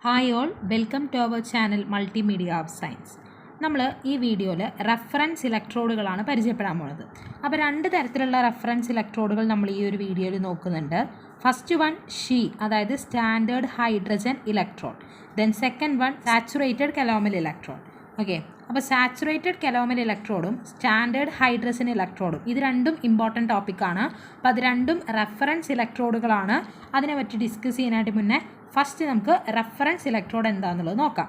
Hi all, welcome to our channel multimedia of science. നമ്മൾ ഈ വീഡിയോയിൽ റെഫറൻസ് ഇലക്ട്രോഡുകളാണ് പരിചയപ്പെടാൻ പോകുന്നത്. അപ്പോൾ രണ്ട് തരത്തിലുള്ള റെഫറൻസ് ഇലക്ട്രോഡുകൾ നമ്മൾ ഈ ഒരു വീഡിയോയിൽ നോക്കുന്നുണ്ട്. ഫസ്റ്റ് വൺ അതായത് standard hydrogen electrode. Then second one saturated calomel electrode. Okay, അപ്പോൾ സാച്ചുറേറ്റഡ് കലോമൽ ഇലക്ട്രോഡും സ്റ്റാൻഡേർഡ് ഹൈഡ്രജൻ ഇലക്ട്രോഡും ഇത് രണ്ടും ഇമ്പോർട്ടൻറ്റ് ടോപ്പിക്കാണ്. അപ്പോൾ അത് രണ്ടും റെഫറൻസ് ഇലക്ട്രോഡുകളാണ്. അതിനെപ്പറ്റി ഡിസ്കസ് ചെയ്യാനായിട്ട് മുന്നേ ഫസ്റ്റ് നമുക്ക് റെഫറൻസ് ഇലക്ട്രോഡ് എന്താണെന്നുള്ളത് നോക്കാം.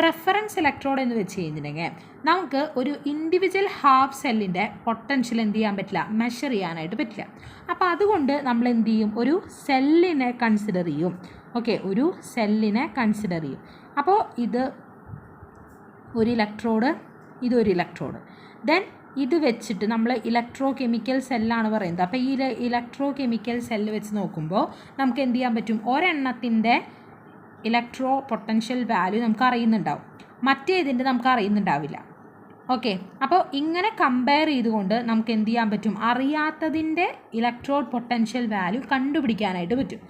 റെഫറൻസ് ഇലക്ട്രോഡ് എന്ന് വെച്ച് കഴിഞ്ഞിട്ടുണ്ടെങ്കിൽ നമുക്ക് ഒരു ഇൻഡിവിജ്വൽ ഹാഫ് സെല്ലിൻ്റെ പൊട്ടൻഷ്യൽ എന്ത് ചെയ്യാൻ പറ്റില്ല, മെഷർ ചെയ്യാനായിട്ട് പറ്റില്ല. അപ്പോൾ അതുകൊണ്ട് നമ്മൾ എന്ത് ചെയ്യും, ഒരു സെല്ലിനെ കൺസിഡർ ചെയ്യും. ഓക്കെ, ഒരു സെല്ലിനെ കൺസിഡർ ചെയ്യും. അപ്പോൾ ഇത് ഒരു ഇലക്ട്രോഡ്, ഇതൊരു ഇലക്ട്രോഡ്. ദെൻ ഇത് വെച്ചിട്ട് നമ്മൾ ഇലക്ട്രോ കെമിക്കൽ സെല്ലാണ് പറയുന്നത്. അപ്പോൾ ഈ ഇലക്ട്രോ കെമിക്കൽ സെല്ല് വെച്ച് നോക്കുമ്പോൾ നമുക്ക് എന്ത് ചെയ്യാൻ പറ്റും, ഒരെണ്ണത്തിൻ്റെ ഇലക്ട്രോ പൊട്ടൻഷ്യൽ വാല്യൂ നമുക്ക് അറിയുന്നുണ്ടാവും, മറ്റേതിൻ്റെ നമുക്ക് അറിയുന്നുണ്ടാവില്ല. ഓക്കെ, അപ്പോൾ ഇങ്ങനെ കമ്പയർ ചെയ്തുകൊണ്ട് നമുക്ക് എന്ത് ചെയ്യാൻ പറ്റും, അറിയാത്തതിൻ്റെ ഇലക്ട്രോഡ് പൊട്ടൻഷ്യൽ വാല്യൂ കണ്ടുപിടിക്കാനായിട്ട് പറ്റും.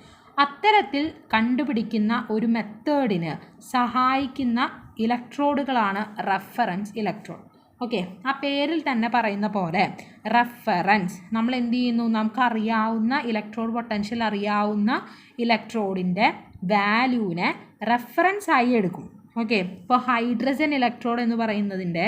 അത്തരത്തിൽ കണ്ടുപിടിക്കുന്ന ഒരു മെത്തേഡിന് സഹായിക്കുന്ന ഇലക്ട്രോഡുകളാണ് റെഫറൻസ് ഇലക്ട്രോഡ്. ഓക്കെ, ആ പേരിൽ തന്നെ പറയുന്ന പോലെ റെഫറൻസ് നമ്മൾ എന്ത് ചെയ്യുന്നു, നമുക്കറിയാവുന്ന ഇലക്ട്രോഡ് പൊട്ടൻഷ്യൽ അറിയാവുന്ന ഇലക്ട്രോഡിൻ്റെ വാല്യൂവിനെ റെഫറൻസ് ആയി എടുക്കും. ഓക്കെ, ഇപ്പോൾ ഹൈഡ്രജൻ ഇലക്ട്രോഡ് എന്ന് പറയുന്നതിൻ്റെ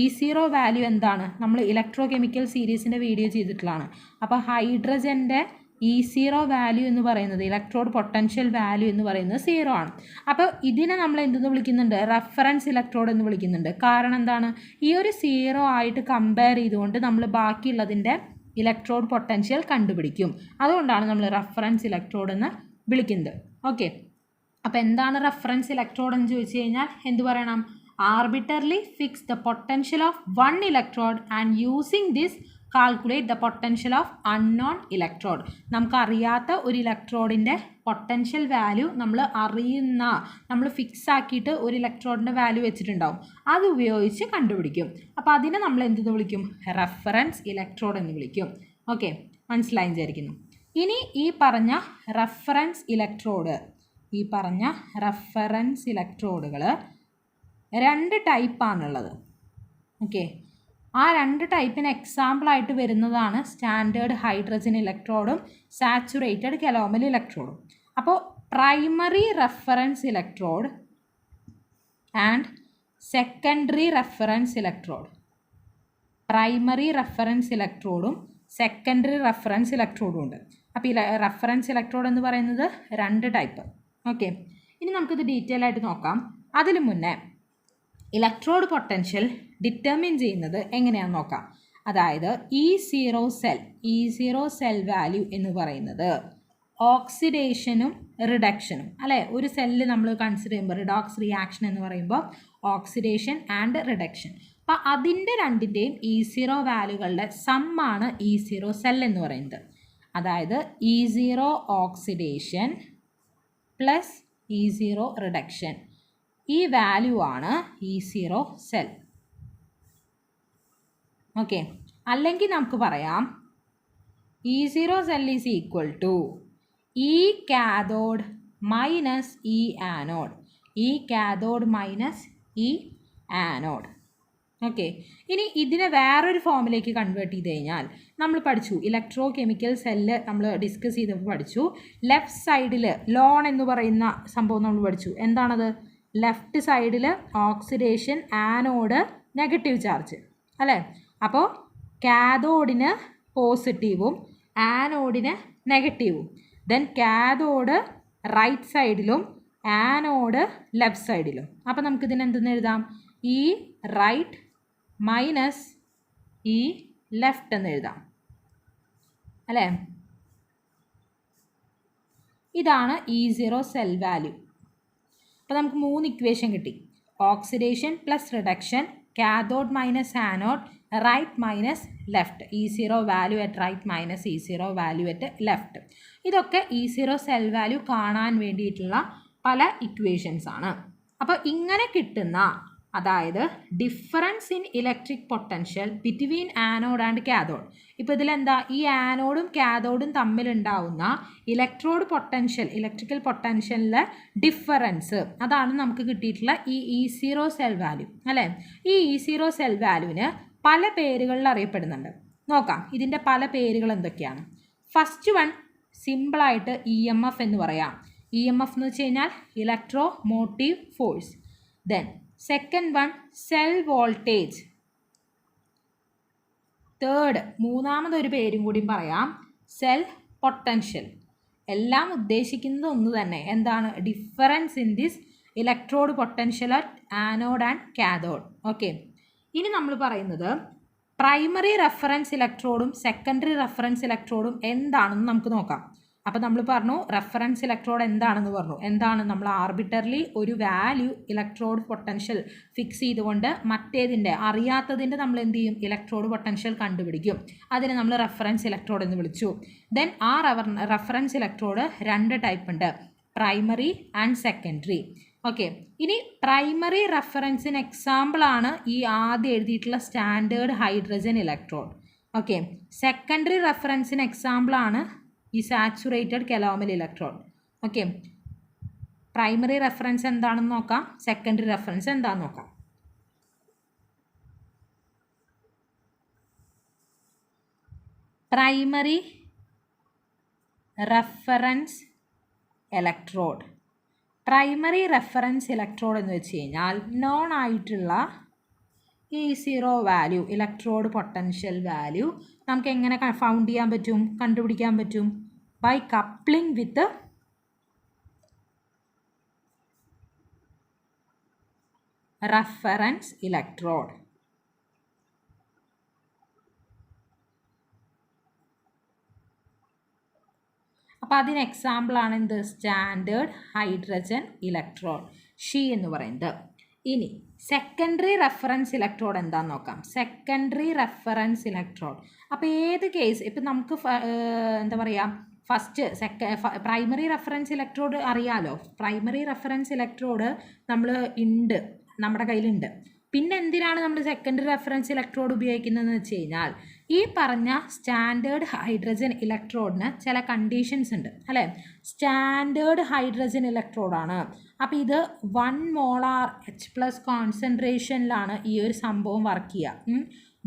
E0 വാല്യൂ എന്താണ്, നമ്മൾ ഇലക്ട്രോ കെമിക്കൽ സീരീസിൻ്റെ വീഡിയോ ചെയ്തിട്ടുള്ളതാണ്. അപ്പോൾ ഹൈഡ്രജൻ്റെ E0 വാല്യൂ എന്ന് പറയുന്നത്, ഇലക്ട്രോഡ് പൊട്ടൻഷ്യൽ വാല്യൂ എന്ന് പറയുന്നത് 0 ആണ്. അപ്പോൾ ഇതിനെ നമ്മൾ എന്തെന്ന് വിളിക്കുന്നുണ്ട്, റെഫറൻസ് ഇലക്ട്രോഡ് എന്ന് വിളിക്കുന്നുണ്ട്. കാരണം എന്താണ്, ഈ ഒരു 0 ആയിട്ട് കമ്പയർ ചെയ്തുകൊണ്ട് നമ്മൾ ബാക്കിയുള്ളതിൻ്റെ ഇലക്ട്രോഡ് പൊട്ടൻഷ്യൽ കണ്ടുപിടിക്കും. അതുകൊണ്ടാണ് നമ്മൾ റെഫറൻസ് ഇലക്ട്രോഡ് എന്ന് വിളിക്കുന്നത്. ഓക്കെ, അപ്പോൾ എന്താണ് റെഫറൻസ് ഇലക്ട്രോഡ് എന്ന് ചോദിച്ചു കഴിഞ്ഞാൽ എന്ത് പറയണം, arbitrarily fix the potential of one electrode and using this calculate the potential of unknown electrode. നമുക്കറിയാത്ത ഒരു ഇലക്ട്രോഡിൻ്റെ പൊട്ടൻഷ്യൽ വാല്യൂ നമ്മൾ ഫിക്സ് ആക്കിയിട്ട് ഒരു ഇലക്ട്രോഡിൻ്റെ വാല്യൂ വെച്ചിട്ടുണ്ടാവും, അത് ഉപയോഗിച്ച് കണ്ടുപിടിക്കും. അപ്പോൾ അതിനെ നമ്മൾ എന്തെന്ന് വിളിക്കും, റെഫറൻസ് ഇലക്ട്രോഡ് എന്ന് വിളിക്കും. ഓക്കെ, മനസ്സിലായി വിചാരിക്കുന്നു. ഇനി ഈ പറഞ്ഞ റെഫറൻസ് ഇലക്ട്രോഡുകൾ രണ്ട് ടൈപ്പാണുള്ളത്. ഓക്കെ, ആ രണ്ട് ടൈപ്പിന് എക്സാമ്പിളായിട്ട് വരുന്നതാണ് സ്റ്റാൻഡേർഡ് ഹൈഡ്രജൻ ഇലക്ട്രോഡും സാച്ചുറേറ്റഡ് കലോമൽ ഇലക്ട്രോഡും. അപ്പോൾ primary reference electrode and secondary reference electrode. Primary reference ഇലക്ട്രോഡും സെക്കൻഡറി റെഫറൻസ് ഇലക്ട്രോഡും ഉണ്ട്. അപ്പോൾ ഈ റെഫറൻസ് ഇലക്ട്രോഡ് എന്ന് പറയുന്നത് രണ്ട് ടൈപ്പ്. ഓക്കെ, ഇനി നമുക്കിത് ഡീറ്റെയിൽ ആയിട്ട് നോക്കാം. അതിനു മുന്നേ ഇലക്ട്രോഡ് പൊട്ടൻഷ്യൽ ഡിറ്റർമിൻ ചെയ്യുന്നത് എങ്ങനെയാണെന്ന് നോക്കാം. അതായത് E0 സെൽ വാല്യൂ എന്ന് പറയുന്നത് ഓക്സിഡേഷനും റിഡക്ഷനും അല്ലേ. ഒരു സെല്ല് നമ്മൾ കൺസിഡർ ചെയ്യുമ്പോൾ റിഡോക്സ് റിയാക്ഷൻ എന്ന് പറയുമ്പോൾ ഓക്സിഡേഷൻ ആൻഡ് റിഡക്ഷൻ. അപ്പോൾ അതിൻ്റെ രണ്ടിൻ്റെയും E0 വാല്യൂകളുടെ സമ്മാണ് E0 സെൽ എന്ന് പറയുന്നത്. അതായത് E0 oxidation plus E0 reduction, ഈ വാല്യൂ ആണ് E0 സെൽ. ഓക്കെ, അല്ലെങ്കിൽ നമുക്ക് പറയാം E0 cell is equal to E cathode minus E anode. E cathode minus E anode. Okay, ഇനി ഇതിനെ വേറൊരു ഫോമിലേക്ക് കൺവേർട്ട് ചെയ്ത് കഴിഞ്ഞാൽ നമ്മൾ പഠിച്ചു, ഇലക്ട്രോ കെമിക്കൽ സെല്ല് നമ്മൾ ഡിസ്കസ് ചെയ്തപ്പോൾ പഠിച്ചു, ലെഫ്റ്റ് സൈഡിൽ ലോൺ എന്ന് പറയുന്ന സംഭവം നമ്മൾ പഠിച്ചു. എന്താണത്, ലെഫ്റ്റ് സൈഡിൽ ഓക്സിഡേഷൻ, ആനോഡ് നെഗറ്റീവ് ചാർജ് അല്ലേ. അപ്പോൾ കാഥോഡിന് പോസിറ്റീവും ആനോഡിന് നെഗറ്റീവും. ദെൻ കാഥോഡ് റൈറ്റ് സൈഡിലും ആനോഡ് ലെഫ്റ്റ് സൈഡിലും. അപ്പോൾ നമുക്കിതിന് എന്തെന്ന് എഴുതാം, ഈ റൈറ്റ് മൈനസ് ഈ ലെഫ്റ്റ് എന്ന് എഴുതാം അല്ലേ. ഇതാണ് E0 സെൽ വാല്യൂ. അപ്പോൾ നമുക്ക് 3 ഇക്വേഷൻ കിട്ടി. Oxidation plus reduction, cathode minus anode, right minus left. E0 value at right minus E0 value at left. ഇതൊക്കെ E0 സെൽ വാല്യൂ കാണാൻ വേണ്ടിയിട്ടുള്ള പല ഇക്വേഷൻസ് ആണ്. അപ്പോൾ ഇങ്ങനെ കിട്ടുന്ന അതായത് difference in electric potential between anode and cathode. ഇപ്പോൾ ഇതിലെന്താ, ഈ ആനോഡും കാഥോഡും തമ്മിലുണ്ടാവുന്ന ഇലക്ട്രിക്കൽ പൊട്ടൻഷ്യലിലെ ഡിഫറൻസ്, അതാണ് നമുക്ക് കിട്ടിയിട്ടുള്ള ഈ E0 സെൽ വാല്യൂ അല്ലേ. ഈ E0 സെൽ വാല്യൂവിന് പല പേരുകളിൽ അറിയപ്പെടുന്നുണ്ട്. നോക്കാം ഇതിൻ്റെ പല പേരുകൾ എന്തൊക്കെയാണ്. ഫസ്റ്റ് വൺ സിമ്പിളായിട്ട് EMF എന്ന് പറയാം. EMF എന്ന് വെച്ച് കഴിഞ്ഞാൽ electro motive force. Then second one cell voltage. Third മൂന്നാമതൊരു പേരും കൂടി പറയാം, സെൽ പൊട്ടൻഷ്യൽ. എല്ലാം ഉദ്ദേശിക്കുന്നത് ഒന്ന് തന്നെ, എന്താണ്, difference in this electrode potential at anode and cathode. Okay, ഇനി നമ്മൾ പറയുന്നത് പ്രൈമറി റെഫറൻസ് ഇലക്ട്രോഡും സെക്കൻഡറി റെഫറൻസ് ഇലക്ട്രോഡും എന്താണെന്ന് നമുക്ക് നോക്കാം. അപ്പോൾ നമ്മൾ പറഞ്ഞു റെഫറൻസ് ഇലക്ട്രോഡ് എന്താണെന്ന് പറഞ്ഞു. എന്താണ്, നമ്മൾ ആർബിറ്റർലി ഒരു വാല്യൂ ഇലക്ട്രോഡ് പൊട്ടൻഷ്യൽ ഫിക്സ് ചെയ്തുകൊണ്ട് മറ്റേതിൻ്റെ അറിയാത്തതിൻ്റെ നമ്മൾ എന്ത് ചെയ്യും, ഇലക്ട്രോഡ് പൊട്ടൻഷ്യൽ കണ്ടുപിടിക്കും. അതിനെ നമ്മൾ റെഫറൻസ് ഇലക്ട്രോഡ് എന്ന് വിളിച്ചു. ദെൻ ആ റെഫറൻസ് ഇലക്ട്രോഡ് രണ്ട് ടൈപ്പ് ഉണ്ട്, പ്രൈമറി ആൻഡ് സെക്കൻഡറി. ഓക്കെ, ഇനി പ്രൈമറി റെഫറൻസിന് എക്സാമ്പിളാണ് ഈ ആദ്യം എഴുതിയിട്ടുള്ള standard hydrogen electrode. Okay, secondary റെഫറൻസിന് എക്സാമ്പിളാണ് ഈ saturated calomel electrode. Okay, primary reference എന്താണെന്ന് നോക്കാം, സെക്കൻഡറി റെഫറൻസ് എന്താണെന്ന് നോക്കാം. Primary reference electrode. Primary reference electrode എന്ന് വെച്ച് കഴിഞ്ഞാൽ നോൺ ആയിട്ടുള്ള E0 value, electrode potential value നമുക്ക് എങ്ങനെ ഫൗണ്ട് ചെയ്യാൻ പറ്റും, കണ്ടുപിടിക്കാൻ പറ്റും, by coupling with reference electrode. അപ്പോൾ അതിന് എക്സാമ്പിളാണ് എന്ത്, സ്റ്റാൻഡേർഡ് ഹൈഡ്രജൻ ഇലക്ട്രോഡ്, ഷീ എന്ന് പറയുന്നത്. ഇനി സെക്കൻഡറി റെഫറൻസ് ഇലക്ട്രോഡ് എന്താണെന്ന് നോക്കാം. സെക്കൻഡറി റെഫറൻസ് ഇലക്ട്രോഡ്, അപ്പോൾ ഏത് കേസ്, ഇപ്പം നമുക്ക് എന്താ പറയുക, പ്രൈമറി റെഫറൻസ് ഇലക്ട്രോഡ് അറിയാലോ. പ്രൈമറി റെഫറൻസ് ഇലക്ട്രോഡ് നമ്മുടെ കയ്യിലുണ്ട്. പിന്നെ എന്തിനാണ് നമ്മൾ സെക്കൻഡറി റെഫറൻസ് ഇലക്ട്രോഡ് ഉപയോഗിക്കുന്നതെന്ന് വെച്ച് കഴിഞ്ഞാൽ ഈ പറഞ്ഞ സ്റ്റാൻഡേർഡ് ഹൈഡ്രജൻ ഇലക്ട്രോഡിന് ചില കണ്ടീഷൻസ് ഉണ്ട് അല്ലേ. സ്റ്റാൻഡേർഡ് ഹൈഡ്രജൻ ഇലക്ട്രോഡാണ്. അപ്പോൾ ഇത് 1 മോളാർ H+ കോൺസെൻട്രേഷനിലാണ് ഈ ഒരു സംഭവം വർക്ക് ചെയ്യുക.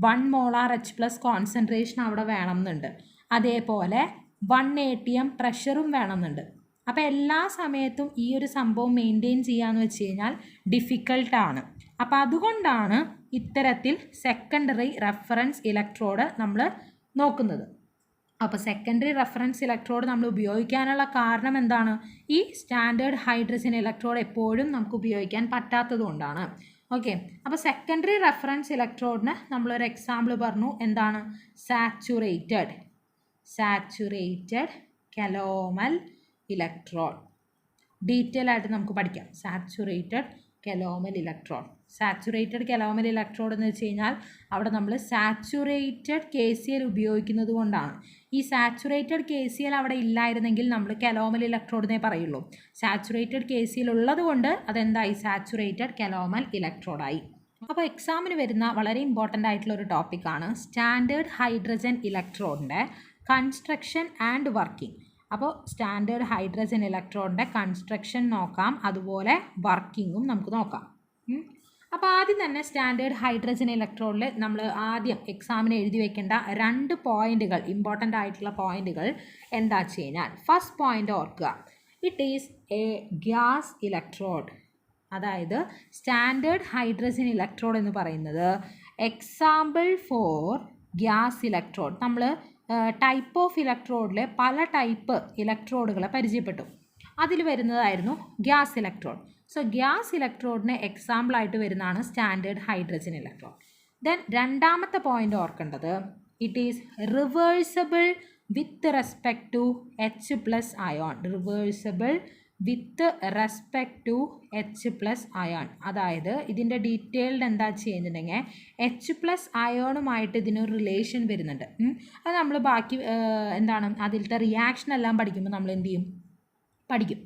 1 മോളാർ H+ കോൺസെൻട്രേഷൻ അവിടെ വേണമെന്നുണ്ട്. അതേപോലെ 1 atm പ്രഷറും വേണമെന്നുണ്ട്. അപ്പോൾ എല്ലാ സമയത്തും ഈ ഒരു സംഭവം മെയിൻറ്റെയിൻ ചെയ്യാന്ന് വെച്ച് കഴിഞ്ഞാൽ ഡിഫിക്കൽട്ടാണ്. അപ്പോൾ അതുകൊണ്ടാണ് ഇത്തരത്തിൽ സെക്കൻഡറി റെഫറൻസ് ഇലക്ട്രോഡ് നമ്മൾ നോക്കുന്നത്. അപ്പോൾ സെക്കൻഡറി റെഫറൻസ് ഇലക്ട്രോഡ് നമ്മൾ ഉപയോഗിക്കാനുള്ള കാരണം എന്താണ്, ഈ സ്റ്റാൻഡേർഡ് ഹൈഡ്രജൻ ഇലക്ട്രോഡ് എപ്പോഴും നമുക്ക് ഉപയോഗിക്കാൻ പറ്റാത്തത് കൊണ്ടാണ്. ഓക്കെ, അപ്പോൾ സെക്കൻഡറി റെഫറൻസ് ഇലക്ട്രോഡിന് നമ്മളൊരു എക്സാമ്പിൾ പറഞ്ഞു, എന്താണ്, സാച്ചുറേറ്റഡ് കെലോമൽ ഇലക്ട്രോഡ്. ഡീറ്റെയിൽ ആയിട്ട് നമുക്ക് പഠിക്കാം saturated calomel electrode. Saturated calomel electrode എന്ന് വെച്ച് കഴിഞ്ഞാൽ അവിടെ നമ്മൾ സാച്ചുറേറ്റഡ് KCl ഉപയോഗിക്കുന്നത് കൊണ്ടാണ്. ഈ സാച്ചുറേറ്റഡ് KCl അവിടെ ഇല്ലായിരുന്നെങ്കിൽ നമ്മൾ കെലോമൽ ഇലക്ട്രോഡിനെ പറയുള്ളൂ. സാച്ചുറേറ്റഡ് KCl ഉള്ളത് കൊണ്ട് അതെന്തായി, സാച്ചുറേറ്റഡ് കെലോമൽ ഇലക്ട്രോഡായി. അപ്പോൾ എക്സാമിന് വരുന്ന വളരെ ഇമ്പോർട്ടൻ്റ് ആയിട്ടുള്ള ഒരു ടോപ്പിക്കാണ് സ്റ്റാൻഡേർഡ് ഹൈഡ്രജൻ ഇലക്ട്രോഡിൻ്റെ കൺസ്ട്രക്ഷൻ ആൻഡ് വർക്കിംഗ്. അപ്പോൾ സ്റ്റാൻഡേർഡ് ഹൈഡ്രജൻ ഇലക്ട്രോഡിൻ്റെ കൺസ്ട്രക്ഷൻ നോക്കാം, അതുപോലെ വർക്കിങ്ങും നമുക്ക് നോക്കാം. അപ്പോൾ ആദ്യം തന്നെ സ്റ്റാൻഡേർഡ് ഹൈഡ്രജൻ ഇലക്ട്രോഡിൽ നമ്മൾ ആദ്യം എക്സാമിന് എഴുതി വെക്കേണ്ട 2 പോയിന്റുകൾ, ഇമ്പോർട്ടൻ്റ് ആയിട്ടുള്ള പോയിന്റുകൾ എന്താ വെച്ച് കഴിഞ്ഞാൽ, ഫസ്റ്റ് പോയിന്റ് ഓർക്കുക, it is a gas electrode. അതായത് സ്റ്റാൻഡേർഡ് ഹൈഡ്രജൻ ഇലക്ട്രോഡ് എന്ന് പറയുന്നത് എക്സാമ്പിൾ ഫോർ ഗ്യാസ് ഇലക്ട്രോഡ്. നമ്മൾ ടൈപ്പ് ഓഫ് ഇലക്ട്രോഡിലെ പല ടൈപ്പ് ഇലക്ട്രോഡുകളെ പരിചയപ്പെട്ടു. അതിൽ വരുന്നതായിരുന്നു ഗ്യാസ് ഇലക്ട്രോഡ്. സോ ഗ്യാസ് ഇലക്ട്രോഡിന് എക്സാമ്പിളായിട്ട് വരുന്നതാണ് സ്റ്റാൻഡേർഡ് ഹൈഡ്രജൻ ഇലക്ട്രോഡ്. ദെൻ രണ്ടാമത്തെ പോയിന്റ് ഓർക്കേണ്ടത്, it is reversible with respect to H+ ion. Reversible with respect to H+ ion. അതായത് ഇതിൻ്റെ ഡീറ്റെയിൽഡ് എന്താ ചെയ്യുന്നുണ്ടെങ്കിൽ H+ അയോണുമായിട്ട് ഇതിനൊരു റിലേഷൻ വരുന്നുണ്ട്. അത് നമ്മൾ ബാക്കി എന്താണ് അതിലത്തെ റിയാക്ഷൻ എല്ലാം പഠിക്കുമ്പോൾ നമ്മൾ എന്ത് ചെയ്യും, പഠിക്കും.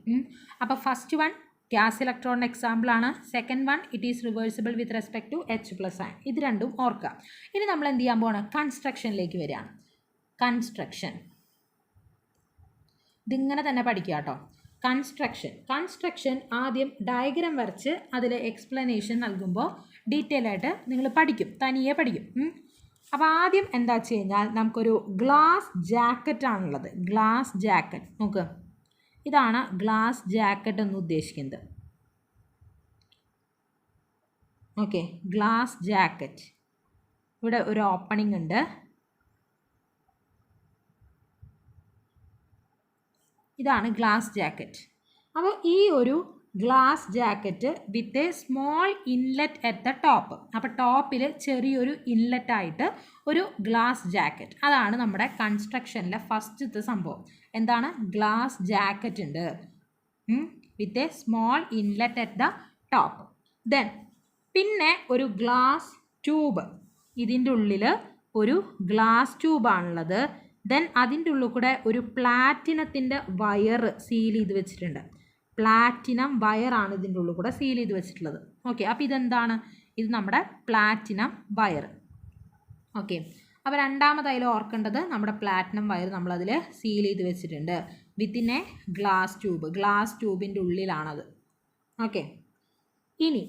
അപ്പോൾ ഫസ്റ്റ് വൺ ഗ്യാസ് ഇലക്ട്രോണിൻ്റെ എക്സാമ്പിളാണ്. Second one it is reversible with respect to H+ ion. ഇത് രണ്ടും ഓർക്കുക. ഇനി നമ്മൾ എന്ത് ചെയ്യാൻ പോവാണ്? കൺസ്ട്രക്ഷനിലേക്ക് വരികയാണ്. കൺസ്ട്രക്ഷൻ ഇതിങ്ങനെ തന്നെ പഠിക്കുക കേട്ടോ. കൺസ്ട്രക്ഷൻ ആദ്യം ഡയഗ്രാം വരച്ച് അതിൽ എക്സ്പ്ലനേഷൻ നൽകുമ്പോൾ ഡീറ്റെയിൽ ആയിട്ട് നിങ്ങൾ പഠിക്കും, തനിയെ പഠിക്കും. അപ്പോൾ ആദ്യം എന്താ വെച്ച് കഴിഞ്ഞാൽ നമുക്കൊരു ഗ്ലാസ് ജാക്കറ്റ് ആണുള്ളത്. ഗ്ലാസ് ജാക്കറ്റ് നോക്ക്, ഇതാണ് ഗ്ലാസ് ജാക്കറ്റ് എന്ന് ഉദ്ദേശിക്കുന്നത്. Okay, glass jacket. ഇവിടെ ഒരു ഓപ്പണിംഗ് ഉണ്ട്. ഇതാണ് ഗ്ലാസ് ജാക്കറ്റ്. അപ്പോൾ ഈ ഒരു glass jacket with a small inlet at the top. അപ്പോൾ ടോപ്പിൽ ചെറിയൊരു ഇൻലെറ്റ് ആയിട്ട് ഒരു ഗ്ലാസ് ജാക്കറ്റ്. അതാണ് നമ്മുടെ കൺസ്ട്രക്ഷനിലെ ഫസ്റ്റത്തെ സംഭവം. എന്താണ്? ഗ്ലാസ് ജാക്കറ്റ് ഉണ്ട് with a small inlet at the top. Then പിന്നെ ഒരു ഗ്ലാസ് ട്യൂബ്. ഇതിൻ്റെ ഉള്ളിൽ ഒരു ഗ്ലാസ് ട്യൂബാണുള്ളത്. ദെൻ അതിൻ്റെ ഉള്ളിൽ കൂടെ ഒരു പ്ലാറ്റിനത്തിൻ്റെ വയർ സീൽ ചെയ്ത് വെച്ചിട്ടുണ്ട്. പ്ലാറ്റിനം വയറാണ് ഇതിൻ്റെ ഉള്ളിൽ കൂടെ സീൽ ചെയ്ത് വെച്ചിട്ടുള്ളത്. ഓക്കെ, അപ്പോൾ ഇതെന്താണ്? ഇത് നമ്മുടെ പ്ലാറ്റിനം വയർ. ഓക്കെ, അപ്പോൾ രണ്ടാമതായാലും ഓർക്കേണ്ടത് നമ്മുടെ പ്ലാറ്റിനം വയർ നമ്മളതിൽ സീൽ ചെയ്ത് വെച്ചിട്ടുണ്ട് within a glass tube. Glass ട്യൂബിൻ്റെ ഉള്ളിലാണത്. ഓക്കെ, ഇനി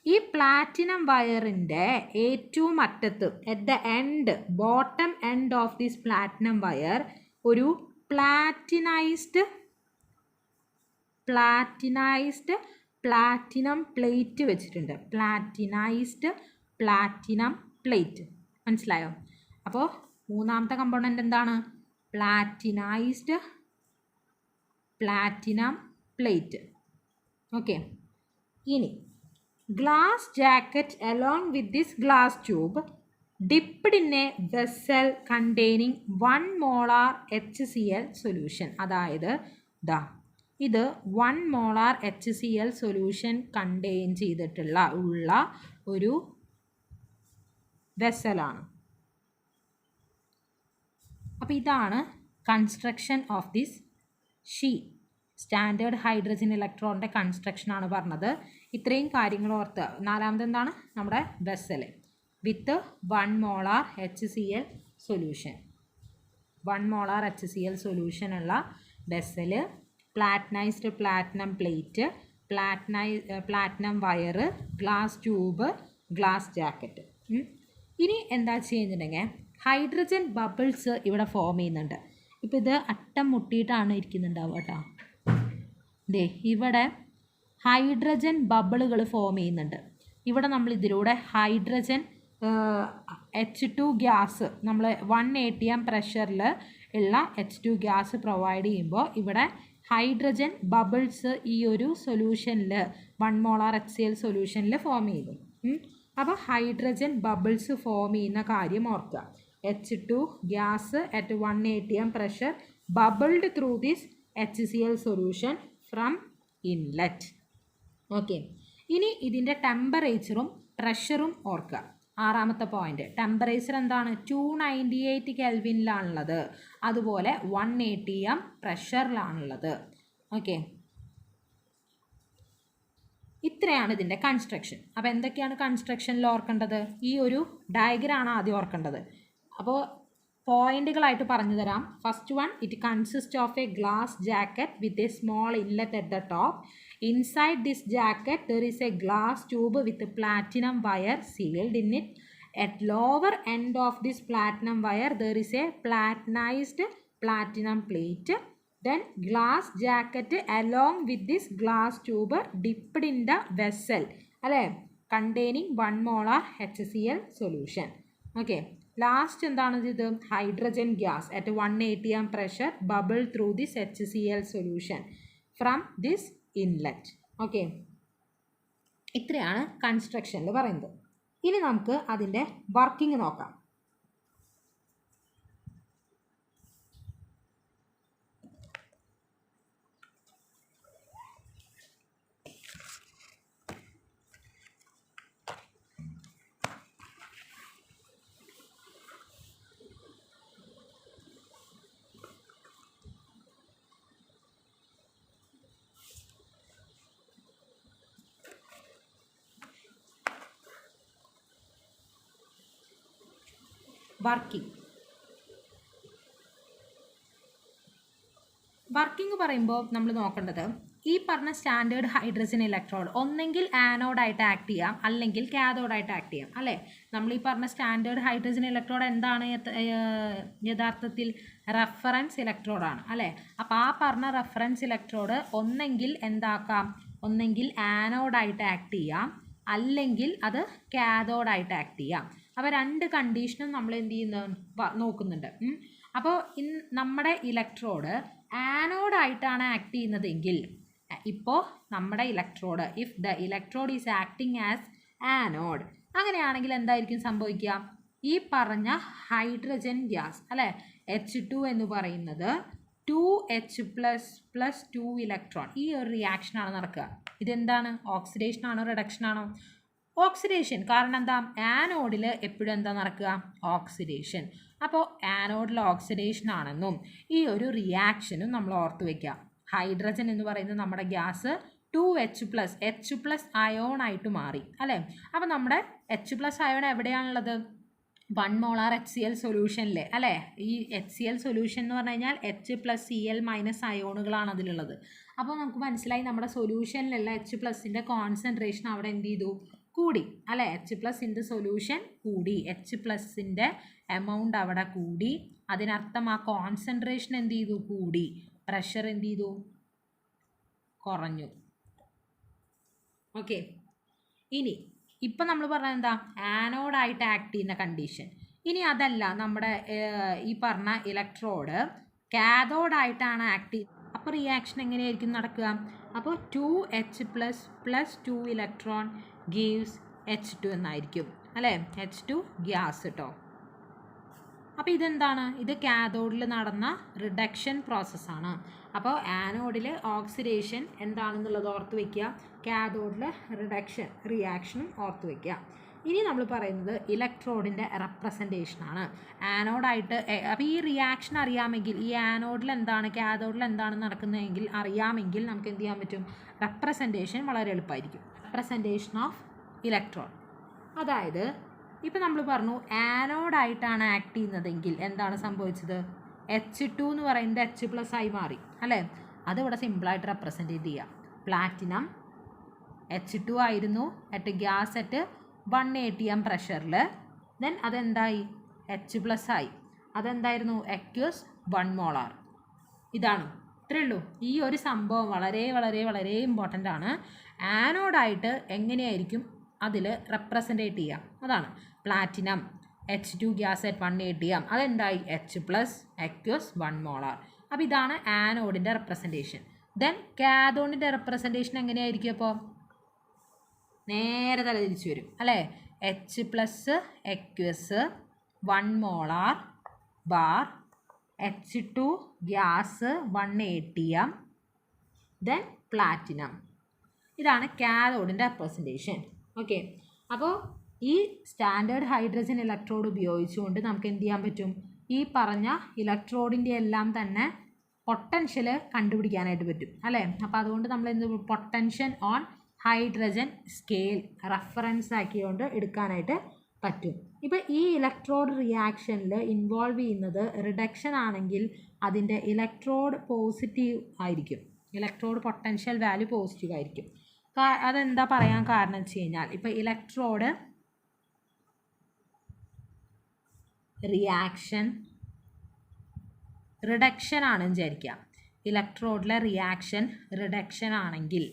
ഈ പ്ലാറ്റിനം വയറിൻ്റെ ഏറ്റവും അറ്റത്ത് at the end, bottom end of this platinum wire ഒരു പ്ലാറ്റിനം പ്ലേറ്റ് വെച്ചിട്ടുണ്ട്. പ്ലാറ്റിനം പ്ലേറ്റ് മനസ്സിലായോ? അപ്പോൾ മൂന്നാമത്തെ കമ്പോണൻ്റ് എന്താണ്? Platinum plate. ഓക്കെ, ഇനി glass jacket along with this glass tube dipped in a vessel containing 1 molar HCl solution. അതായത് ഇത് 1 molar HCl solution contain ചെയ്തിട്ടുള്ള ഒരു വെസലാണ്. അപ്പോൾ ഇതാണ് construction of this sheet. Standard hydrogen ഇലക്ട്രോണിൻ്റെ കൺസ്ട്രക്ഷനാണ് പറഞ്ഞത്. ഇത്രയും കാര്യങ്ങൾ ഓർത്ത്. നാലാമത് എന്താണ്? നമ്മുടെ vessel with 1 molar HCl solution. 1 molar HCl solution ഉള്ള vessel, platinised platinum plate, platinum wire, glass tube, glass jacket. ഇനി എന്താ ചെയ്യുന്നുണ്ടെങ്കിൽ ഹൈഡ്രജൻ ബബിൾസ് ഇവിടെ ഫോം ചെയ്യുന്നുണ്ട്. ഇപ്പോൾ ഇത് അറ്റം മുട്ടിയിട്ടാണ് ഇരിക്കുന്നുണ്ടാവുക കേട്ടോ. ഇവിടെ ഹൈഡ്രജൻ ബബിളുകൾ ഫോം ചെയ്യുന്നുണ്ട്. ഇവിടെ നമ്മൾ ഇതിലൂടെ ഹൈഡ്രജൻ H2 ഗ്യാസ് നമ്മൾ 1 atm പ്രഷറിൽ ഉള്ള H2 ഗ്യാസ് പ്രൊവൈഡ് ചെയ്യുമ്പോൾ ഇവിടെ ഹൈഡ്രജൻ ബബിൾസ് ഈ ഒരു സൊല്യൂഷനിൽ 1 മോളാർ HCl സൊല്യൂഷനിൽ ഫോം ചെയ്തു. അപ്പോൾ ഹൈഡ്രജൻ ബബിൾസ് ഫോം ചെയ്യുന്ന കാര്യം ഓർക്കുക. H2 gas at 1 atm pressure bubbled through this HCl solution from inlet. Okay, ഇനി ഇതിൻ്റെ ടെമ്പറേച്ചറും പ്രഷറും ഓർക്കുക. ആറാമത്തെ പോയിന്റ്, ടെമ്പറേച്ചർ എന്താണ്? 298 കെൽവിനിലാണുള്ളത്. അതുപോലെ 1 atm പ്രഷറിലാണുള്ളത്. ഓക്കെ, ഇത്രയാണ് ഇതിൻ്റെ കൺസ്ട്രക്ഷൻ. അപ്പോൾ എന്തൊക്കെയാണ് കൺസ്ട്രക്ഷനിൽ ഓർക്കേണ്ടത്? ഈ ഒരു ഡയഗ്രാമാണ് ആദ്യം ഓർക്കേണ്ടത്. അപ്പോൾ പോയിന്റുകളായിട്ട് പറഞ്ഞു തരാം. First one, it consist of A glass jacket with a small inlet at the top. Inside this jacket there is a glass tube with a platinum wire sealed in it. At lower end of this platinum wire there is a platinized platinum plate. Then glass jacket along with this glass tube dipped in the vessel containing 1 molar HCl solution. Okay, last എന്താണ് ഇത്? Hydrogen gas at 1 atm pressure bubble through this HCl solution from this inlet. Okay, ഇത്രയാണ് കൺസ്ട്രക്ഷനിൽ പറയുന്നത്. ഇനി നമുക്ക് അതിൻ്റെ working നോക്കാം. Working പറയുമ്പോൾ നമ്മൾ നോക്കേണ്ടത് ഈ പറഞ്ഞ സ്റ്റാൻഡേർഡ് ഹൈഡ്രജൻ ഇലക്ട്രോഡ് ഒന്നെങ്കിൽ ആനോഡായിട്ട് ആക്ട് ചെയ്യാം, അല്ലെങ്കിൽ കാഥോഡായിട്ട് ആക്ട് ചെയ്യാം, അല്ലേ? നമ്മൾ ഈ പറഞ്ഞ സ്റ്റാൻഡേർഡ് ഹൈഡ്രജൻ ഇലക്ട്രോഡ് എന്താണ് യഥാർത്ഥത്തിൽ? റെഫറൻസ് ഇലക്ട്രോഡാണ്, അല്ലേ? അപ്പോൾ ആ പറഞ്ഞ റെഫറൻസ് ഇലക്ട്രോഡ് ഒന്നെങ്കിൽ എന്താക്കാം? ഒന്നെങ്കിൽ ആനോഡായിട്ട് ആക്ട് ചെയ്യാം, അല്ലെങ്കിൽ അത് കാഥോഡായിട്ട് ആക്ട് ചെയ്യാം. അപ്പോൾ രണ്ട് കണ്ടീഷനും നമ്മൾ എന്ത് ചെയ്യുന്നു നോക്കുന്നുണ്ട്. അപ്പോൾ നമ്മുടെ ഇലക്ട്രോഡ് ആനോഡായിട്ടാണ് ആക്ട് ചെയ്യുന്നതെങ്കിൽ, ഇപ്പോൾ നമ്മുടെ electrode, if the electrode is acting as anode, അങ്ങനെയാണെങ്കിൽ എന്തായിരിക്കും സംഭവിക്കുക? ഈ പറഞ്ഞ ഹൈഡ്രജൻ ഗ്യാസ്, അല്ലേ, H2 എന്ന് പറയുന്നത് 2H+ 2 ഇലക്ട്രോൺ, ഈ ഒരു റിയാക്ഷനാണ് നടക്കുക. ഇതെന്താണ്? ഓക്സിഡേഷനാണോ റിഡക്ഷനാണോ? ഓക്സിഡേഷൻ. കാരണം എന്താ? ആനോഡിൽ എപ്പോഴും എന്താ നടക്കുക? ഓക്സിഡേഷൻ. അപ്പോൾ ആനോഡിൽ ഓക്സിഡേഷൻ ആണെന്നും ഈ ഒരു റിയാക്ഷനും നമ്മൾ ഓർത്ത് വയ്ക്കുക. ഹൈഡ്രജൻ എന്ന് പറയുന്നത് നമ്മുടെ ഗ്യാസ് 2H+ അയോൺ ആയിട്ട് മാറി, അല്ലേ? അപ്പോൾ നമ്മുടെ H+ അയോൺ എവിടെയാണുള്ളത്? 1 മോളാർ HCl സൊല്യൂഷനിലെ, അല്ലേ? ഈ HCl സൊല്യൂഷൻ എന്ന് പറഞ്ഞു കഴിഞ്ഞാൽ H+Cl- അയോണുകളാണ് അതിലുള്ളത്. അപ്പോൾ നമുക്ക് മനസ്സിലായി നമ്മുടെ സൊല്യൂഷനിലുള്ള H+ൻ്റെ കോൺസെൻട്രേഷൻ അവിടെ എന്ത് ചെയ്തു? കൂടി, അല്ലേ? H+ ഇൻ ദ സൊല്യൂഷൻ കൂടി, H+ൻ്റെ എമൗണ്ട് അവിടെ കൂടി. അതിനർത്ഥം ആ കോൺസെൻട്രേഷൻ എന്ത് ചെയ്തു? കൂടി. പ്രഷർ എന്ത് ചെയ്തു? കുറഞ്ഞു. ഓക്കെ. ഇനി ഇപ്പം നമ്മൾ പറഞ്ഞത് എന്താ? ആനോഡായിട്ട് ആക്ട് ചെയ്യുന്ന കണ്ടീഷൻ. ഇനി അതല്ല, നമ്മുടെ ഈ പറഞ്ഞ ഇലക്ട്രോഡ് കാഥോഡായിട്ടാണ് ആക്ട് ചെയ്യുന്നത്. അപ്പോൾ റിയാക്ഷൻ എങ്ങനെയായിരിക്കും നടക്കുക? അപ്പോൾ 2H+ 2 ഇലക്ട്രോൺ ഗീവ്സ് H2 എന്നായിരിക്കും, അല്ലേ? H2 ഗ്യാസ് കേട്ടോ. അപ്പോൾ ഇതെന്താണ്? ഇത് കാഥോഡിൽ നടന്ന റിഡക്ഷൻ പ്രോസസ്സാണ്. അപ്പോൾ ആനോഡിൽ ഓക്സിഡേഷൻ എന്താണെന്നുള്ളത് ഓർത്ത് വയ്ക്കുക, കാഥോഡിൽ റിഡക്ഷൻ റിയാക്ഷനും ഓർത്ത് വയ്ക്കുക. ഇനി നമ്മൾ പറയുന്നത് ഇലക്ട്രോഡിൻ്റെ റെപ്രസെൻറ്റേഷനാണ്. ആനോഡായിട്ട് അപ്പോൾ ഈ റിയാക്ഷൻ അറിയാമെങ്കിൽ, ഈ ആനോഡിൽ എന്താണ് കാഥോഡിൽ എന്താണ് നടക്കുന്നതെങ്കിൽ അറിയാമെങ്കിൽ നമുക്ക് എന്ത് ചെയ്യാൻ പറ്റും? റെപ്രസെൻറ്റേഷൻ വളരെ എളുപ്പമായിരിക്കും. റെപ്രസെൻറ്റേഷൻ ഓഫ് ഇലക്ട്രോൺ, അതായത് ഇപ്പം നമ്മൾ പറഞ്ഞു ആനോഡായിട്ടാണ് ആക്ട് ചെയ്യുന്നതെങ്കിൽ എന്താണ് സംഭവിച്ചത്? H2 എന്ന് പറയുന്നത് H+ ആയി മാറി, അല്ലേ? അതിവിടെ സിമ്പിളായിട്ട് റെപ്രസെൻറ്റ് ചെയ്യാം. പ്ലാറ്റിനം H2 ആയിരുന്നു അറ്റ് ഗ്യാസ് അറ്റ് 1 atm പ്രഷറിൽ. ദെൻ അതെന്തായി? H+ ആയി. അതെന്തായിരുന്നു? aqueous 1 molar. ഇതാണ്, ഇത്രയേ ഉള്ളൂ. ഈ ഒരു സംഭവം വളരെ വളരെ വളരെ ഇമ്പോർട്ടൻ്റ് ആണ്. ആനോഡായിട്ട് എങ്ങനെയായിരിക്കും അതിൽ റെപ്രസെൻറ്റേറ്റ് ചെയ്യാം, അതാണ്. Platinum H2 gas at 1 atm, അതെന്തായി? H+ aqueous 1 molar. അപ്പോൾ ഇതാണ് ആനോഡിൻ്റെ റെപ്രസെൻറ്റേഷൻ. ദെൻ കാഥോഡിൻ്റെ റെപ്രസെൻറ്റേഷൻ എങ്ങനെയായിരിക്കും? അപ്പോൾ നേരെ തല തിരിച്ചു വരും, അല്ലേ? H+ aqueous 1 molar bar H2 gas 1 atm then platinum. ഇതാണ് കാഥോഡിൻ്റെ റെപ്രസെൻറ്റേഷൻ. ഓക്കെ. അപ്പോൾ ഈ സ്റ്റാൻഡേർഡ് ഹൈഡ്രജൻ ഇലക്ട്രോഡ് ഉപയോഗിച്ചുകൊണ്ട് നമുക്ക് എന്ത് ചെയ്യാൻ പറ്റും? ഈ പറഞ്ഞ ഇലക്ട്രോഡിൻ്റെ എല്ലാം തന്നെ പൊട്ടൻഷ്യൽ കണ്ടുപിടിക്കാനായിട്ട് പറ്റും, അല്ലേ? അപ്പോൾ അതുകൊണ്ട് നമ്മൾ എന്ത് potential on hydrogen scale reference ആക്കിക്കൊണ്ട് എടുക്കാനായിട്ട് പറ്റും. ഇപ്പോൾ ഈ ഇലക്ട്രോഡ് റിയാക്ഷനിൽ ഇൻവോൾവ് ചെയ്യുന്നത് റിഡക്ഷൻ ആണെങ്കിൽ അതിൻ്റെ ഇലക്ട്രോഡ് പോസിറ്റീവ് ആയിരിക്കും, ഇലക്ട്രോഡ് പൊട്ടൻഷ്യൽ വാല്യൂ പോസിറ്റീവ് ആയിരിക്കും. അതെന്താ പറയാൻ കാരണം വെച്ച് കഴിഞ്ഞാൽ, ഇപ്പോൾ ഇലക്ട്രോഡ് റിയാക്ഷൻ റിഡക്ഷൻ ആണെന്ന് വിചാരിക്കാം. ഇലക്ട്രോഡിലെ റിയാക്ഷൻ റിഡക്ഷൻ ആണെങ്കിൽ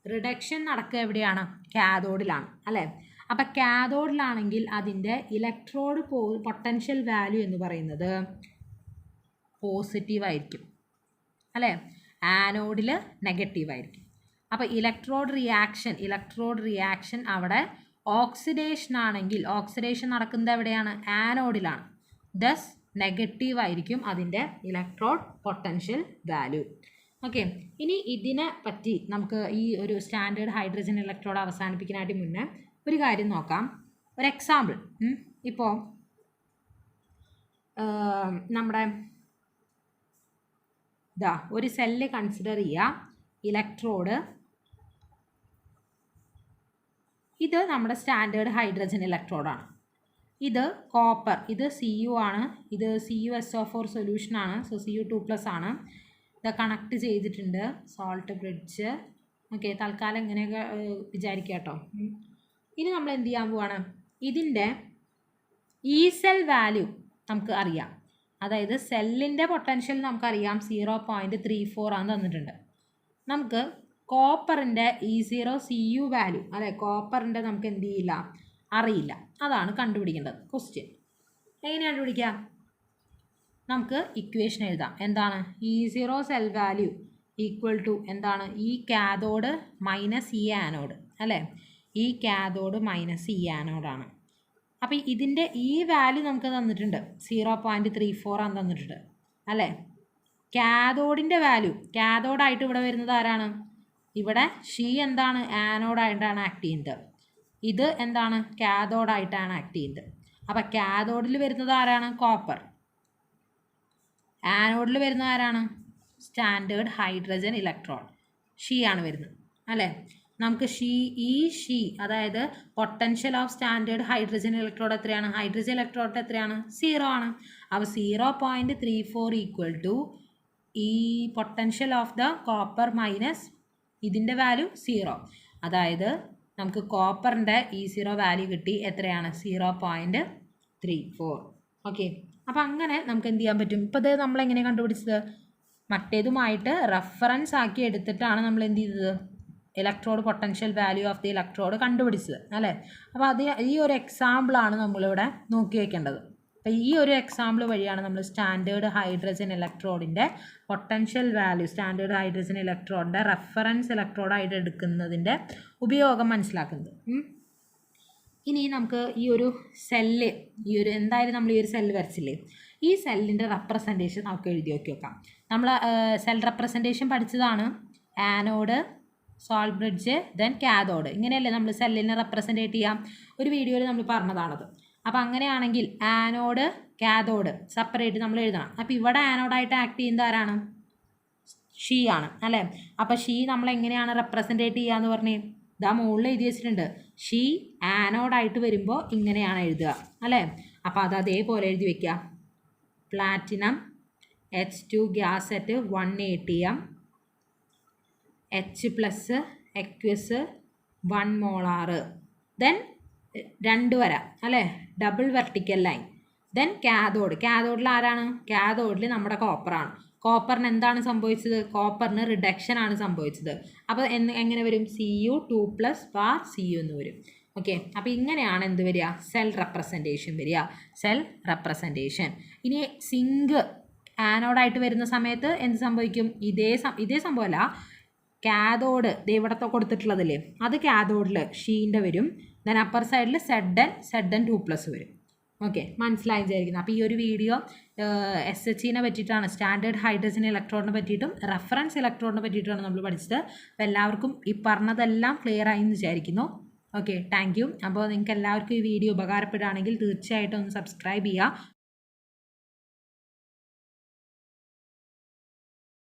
റിഡക്ഷൻ നടക്കുക എവിടെയാണ്? കാഥോഡിലാണ്, അല്ലേ? അപ്പോൾ കാഥോഡിലാണെങ്കിൽ അതിൻ്റെ ഇലക്ട്രോഡ് പൊട്ടൻഷ്യൽ വാല്യൂ എന്ന് പറയുന്നത് പോസിറ്റീവ് ആയിരിക്കും, അല്ലേ? ആനോഡിൽ നെഗറ്റീവ് ആയിരിക്കും. അപ്പോൾ ഇലക്ട്രോഡ് റിയാക്ഷൻ അവിടെ ഓക്സിഡേഷൻ ആണെങ്കിൽ ഓക്സിഡേഷൻ നടക്കുന്നത് എവിടെയാണ്? ആനോഡിലാണ്. ദസ് നെഗറ്റീവ് ആയിരിക്കും അതിൻ്റെ ഇലക്ട്രോഡ് പൊട്ടൻഷ്യൽ വാല്യൂ. ഓക്കെ. ഇനി ഇതിനെ പറ്റി നമുക്ക് ഈ ഒരു സ്റ്റാൻഡേർഡ് ഹൈഡ്രജൻ ഇലക്ട്രോഡ് അവസാനിപ്പിക്കാനായിട്ട് മുന്നേ ഒരു കാര്യം നോക്കാം. ഒരു എക്സാമ്പിൾ. ഇപ്പോൾ നമ്മുടെ ഒരു സെല്ല് കൺസിഡർ ചെയ്യുക. ഇലക്ട്രോഡ് ഇത് നമ്മുടെ സ്റ്റാൻഡേർഡ് ഹൈഡ്രജൻ ഇലക്ട്രോഡാണ്. ഇത് കോപ്പർ, ഇത് Cu ആണ്, ഇത് CuSO4 സൊല്യൂഷനാണ്. സോ Cu2+ ആണ്. ഇത് കണക്ട് ചെയ്തിട്ടുണ്ട്, സോൾട്ട് ബ്രിഡ്ജ്. ഓക്കെ, തൽക്കാലം ഇങ്ങനെയൊക്കെ വിചാരിക്കുക കേട്ടോ. ഇനി നമ്മൾ എന്ത് ചെയ്യാൻ പോവാണ്, ഇതിൻ്റെ ഈ സെൽ വാല്യൂ നമുക്ക് അറിയാം. അതായത് സെല്ലിൻ്റെ പൊട്ടൻഷ്യൽ നമുക്കറിയാം 0.34 ആണ് തന്നിട്ടുണ്ട്. നമുക്ക് കോപ്പറിൻ്റെ E0 Cu വാല്യൂ, അല്ലെ കോപ്പറിൻ്റെ നമുക്ക് എന്ത് ചെയ്യില്ല, അറിയില്ല. അതാണ് കണ്ടുപിടിക്കേണ്ടത് ക്വസ്റ്റ്യൻ. എങ്ങനെ കണ്ടുപിടിക്കാം? നമുക്ക് ഇക്വേഷൻ എഴുതാം. എന്താണ്? E0 cell value equal to എന്താണ്? ഈ കാഥോഡ് മൈനസ് ഈ ആനോഡ്, അല്ലേ? ഈ കാഥോഡ് മൈനസ് ഈ ആനോഡാണ്. അപ്പോൾ ഇതിൻ്റെ ഈ വാല്യൂ നമുക്ക് തന്നിട്ടുണ്ട്, 0.34 ആണ് തന്നിട്ടുണ്ട്, അല്ലേ? കാഥോഡിൻ്റെ വാല്യൂ, കാഥോഡായിട്ട് ഇവിടെ വരുന്നത് ആരാണ്? ഇവിടെ ഷീ എന്താണ്? ആനോഡായിട്ടാണ് ആക്ട് ചെയ്യുന്നത്. ഇത് എന്താണ്? കാഥോഡായിട്ടാണ് ആക്ട് ചെയ്യുന്നത്. അപ്പോൾ കാഥോഡിൽ വരുന്നത് ആരാണ്? കോപ്പർ. ആനോഡിൽ വരുന്നത് ആരാണ്? സ്റ്റാൻഡേർഡ് ഹൈഡ്രജൻ ഇലക്ട്രോൺ, ഷീ ആണ് വരുന്നത്, അല്ലേ? നമുക്ക് ഷീ അതായത് potential of standard hydrogen electrode എത്രയാണ്? ഹൈഡ്രജൻ ഇലക്ട്രോഡ് എത്രയാണ്? 0 ആണ്. അപ്പോൾ 0.34 ഈക്വൽ ടു ഈ potential of the copper minus ഇതിൻ്റെ വാല്യൂ 0. അതായത് നമുക്ക് കോപ്പറിൻ്റെ E0 വാല്യൂ കിട്ടി. എത്രയാണ്? 0.34. ഓക്കെ, അപ്പോൾ അങ്ങനെ നമുക്ക് എന്ത് ചെയ്യാൻ പറ്റും? ഇപ്പോൾ ഇത് നമ്മളെങ്ങനെ കണ്ടുപിടിച്ചത്? മറ്റേതുമായിട്ട് റെഫറൻസ് ആക്കി എടുത്തിട്ടാണ് നമ്മൾ എന്ത് ചെയ്തത്? Electrode potential value of the electrode കണ്ടുപിടിച്ചത്, അല്ലേ? അപ്പോൾ ഈ ഒരു എക്സാമ്പിളാണ് നമ്മളിവിടെ നോക്കി വയ്ക്കേണ്ടത്. അപ്പോൾ ഈ ഒരു എക്സാമ്പിൾ വഴിയാണ് നമ്മൾ സ്റ്റാൻഡേർഡ് ഹൈഡ്രജൻ ഇലക്ട്രോഡിൻ്റെ പൊട്ടൻഷ്യൽ വാല്യൂ, സ്റ്റാൻഡേർഡ് ഹൈഡ്രജൻ ഇലക്ട്രോഡിൻ്റെ റെഫറൻസ് ഇലക്ട്രോഡായിട്ട് എടുക്കുന്നതിൻ്റെ ഉപയോഗം മനസ്സിലാക്കുന്നത്. ഇനി നമുക്ക് ഈ ഒരു സെല്ല്, എന്തായാലും നമ്മൾ ഈ ഒരു സെല്ല് വരച്ചില്ലേ, ഈ സെല്ലിൻ്റെ റെപ്രസെൻറ്റേഷൻ നമുക്ക് എഴുതി വെക്കാം. നമ്മൾ സെൽ റെപ്രസെൻറ്റേഷൻ പഠിച്ചതാണ്. Anode, salt bridge, then cathode, ഇങ്ങനെയല്ലേ നമ്മൾ സെല്ലിനെ റെപ്രസെൻറ്റേറ്റ് ചെയ്യാം. ഒരു വീഡിയോയിൽ നമ്മൾ പറഞ്ഞതാണത്. അപ്പോൾ അങ്ങനെയാണെങ്കിൽ ആനോഡ്, കാഥോഡ് സെപ്പറേറ്റ് നമ്മൾ എഴുതണം. അപ്പോൾ ഇവിടെ ആനോഡായിട്ട് ആക്ട് ചെയ്യുന്നത് ആരാണ്? ഷീ ആണ്, അല്ലേ? അപ്പോൾ ഷീ നമ്മൾ എങ്ങനെയാണ് റെപ്രസെൻറ്റേറ്റ് ചെയ്യുക എന്ന് പറഞ്ഞ് ഇതാ മുകളിൽ എഴുതി വെച്ചിട്ടുണ്ട്. ഷീ ആനോഡായിട്ട് വരുമ്പോൾ ഇങ്ങനെയാണ് എഴുതുക, അല്ലേ? അപ്പോൾ അത് അതേപോലെ എഴുതി വയ്ക്കുക. Platinum H2 gas at 1 atm, H+ aqueous 1 molar, then 2 വര, അല്ലേ? Double vertical line. ദെൻ കാഥോഡിൽ ആരാണ്? കാഥോഡിൽ നമ്മുടെ കോപ്പറാണ്. കോപ്പറിന് എന്താണ് സംഭവിച്ചത്? കോപ്പറിന് റിഡക്ഷൻ ആണ് സംഭവിച്ചത്. അപ്പോൾ എങ്ങനെ വരും? Cu2+ Cu എന്ന് വരും. ഓക്കെ, അപ്പോൾ ഇങ്ങനെയാണ് എന്ത് വരിക? സെൽ റെപ്രസെൻറ്റേഷൻ വരിക, സെൽ റെപ്രസെൻറ്റേഷൻ. ഇനി സിങ്ക് ആനോഡായിട്ട് വരുന്ന സമയത്ത് എന്ത് സംഭവിക്കും? ഇതേ സംഭവമല്ല, കാഥോഡ് ഇവിടത്തെ കൊടുത്തിട്ടുള്ളതല്ലേ, അത് കാഥോഡിൽ ഷീൻ്റെ വരും. ദെൻ അപ്പർ സൈഡിൽ Zn2+ വരും. ഓക്കെ, മനസ്സിലായി വിചാരിക്കുന്നു. അപ്പോൾ ഈ ഒരു വീഡിയോ SHനെ പറ്റിയിട്ടാണ്, സ്റ്റാൻഡേർഡ് ഹൈഡ്രജൻ ഇലക്ട്രോഡിനെ പറ്റിയിട്ടും റെഫറൻസ് ഇലക്ട്രോഡിനെ പറ്റിയിട്ടുമാണ് നമ്മൾ പഠിച്ചത്. അപ്പോൾ എല്ലാവർക്കും ഈ പറഞ്ഞതെല്ലാം ക്ലിയർ ആയി എന്ന് വിചാരിക്കുന്നു. Okay, thank you. അപ്പോൾ നിങ്ങൾക്ക് എല്ലാവർക്കും ഈ വീഡിയോ ഉപകാരപ്പെടുകയാണെങ്കിൽ തീർച്ചയായിട്ടും ഒന്ന് സബ്സ്ക്രൈബ് ചെയ്യുക.